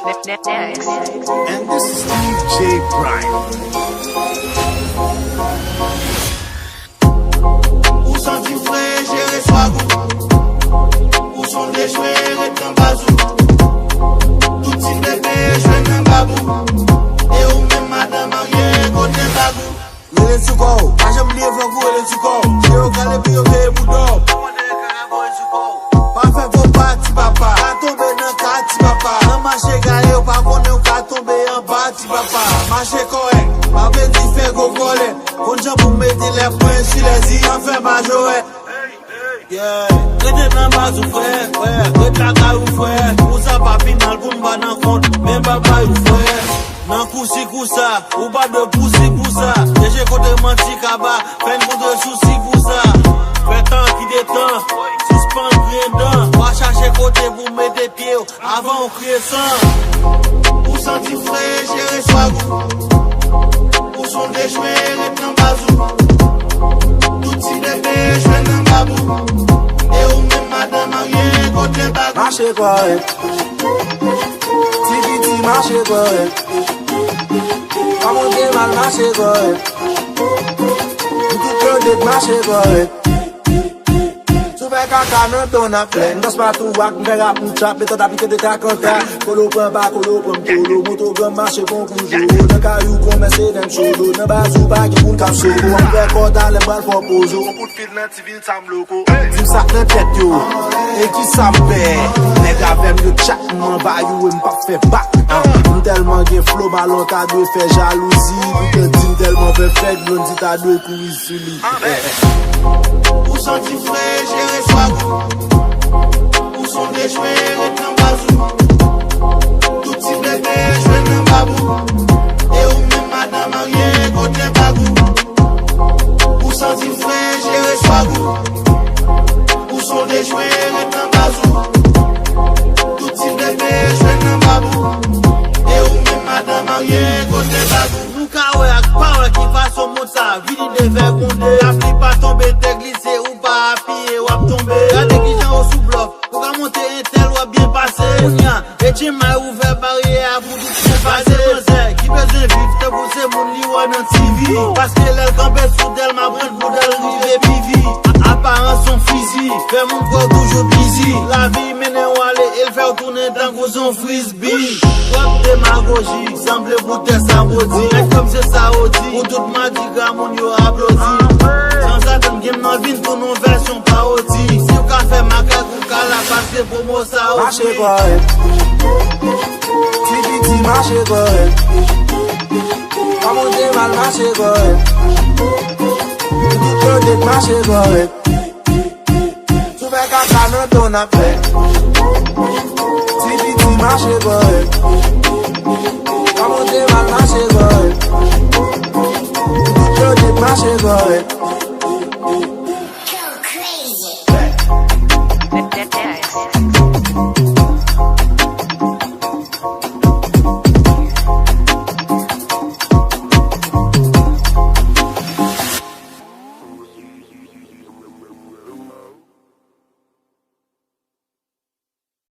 And this is DJ Brian. Où senti frais, gérer swagou. Où sont des jouets et un bazou. Tout type de bébé, jouer un babou. Et où même madame mariée, côté bagou. Ele suko, acha me livre com ele suko. Eu quero ver o que mudou. Pra faire vos bate papa, tá tomber na cate papa. Não mais chega eu pra quando eu cá tomber en bate papa. Mas é correto, pra ver se pegou gole. Quando já vou meter les points sur les îles, on fait majoré. Yeah, rete nan base ou frère, rete la caille ou frère. Pour ça pas final pour m'ba nan compte, même papa ou frère. Nan kousi kousa, ou pas de poussi kousa. J'ai côté menti kaba, peine pour de soucis pour ça. Fait temps qui détend, suspend rien dedans. Va chercher côté pour mettre des pieds avant on crée sang. Où senti frais, gérer swagou. Où sont des jouets et un bazou. Tout type de bébé, jouer un babou. Et où même madame mariée, côté bagou. Marche correct, tiki marche correct. Pas monter mal, marche correct. Tout le marche correct. Kaka nan ton a plen, dos patou wak mbe rap mchap, beto tapike de kakanta. Kolo pran pa, kolo pran polo, motogram marche kon koujou. Nan kayou komese dem cholo, nan bazou pa ki moun kap solo. An pre kota le bal for pozo, on pout fil nan tivil sam loko. Dim sak nan tet yo, e ki sa mbe. Neg avem yo chat, mman bayou e mpak fe bak. M telman gen flow, balon ta dwe fe jalousi. Bouke dim telman fe fek, blondi ta dwe kou isuli. Où senti frais, gérer swagou. Où sont des jouets et un bazou. Tout type de bébé, jouer un babou. Et où même madame mariée, côté bagou. Où senti frais, gérer swagou. Où sont des jouets et un bazou. Tout type de bébé, jouer un babou. Et où même madame mariée, côté bagou. Nou ka wè ak pa wè ki fason moun sa. Vini de ver konde. Apli pa tombe te glisse ou pa apiye wap tombe. Gade ki jan ou sou blof. Ou ka monte entel wap bien pase. Kounya, eti may ouve barrière pou tout se pase. Ki beze viv te pousse moun li wè nan TV. Paske lèl kampe sou del ma brent pou del rive pivi. Apparence son physique, fait mon corps toujours busy. La vie mène wale, il fait tourner dans gros son frisbee. Trop démagogie, semble pour tes sabotis. Mais comme c'est ça aussi, pour tout ma diga mon yo applaudi. Sans attendre game nan vin pour nos versions parodie. Si ou ka fait ma kak ou ka la passe pour moi ça aussi. Marche correct, tiki marche correct. Pas monter mal, marche correct. Tout le marche correct. Kaka nan ton a plen, tiki marche correct. Pas monter mal, marche correct. Tout le marche correct.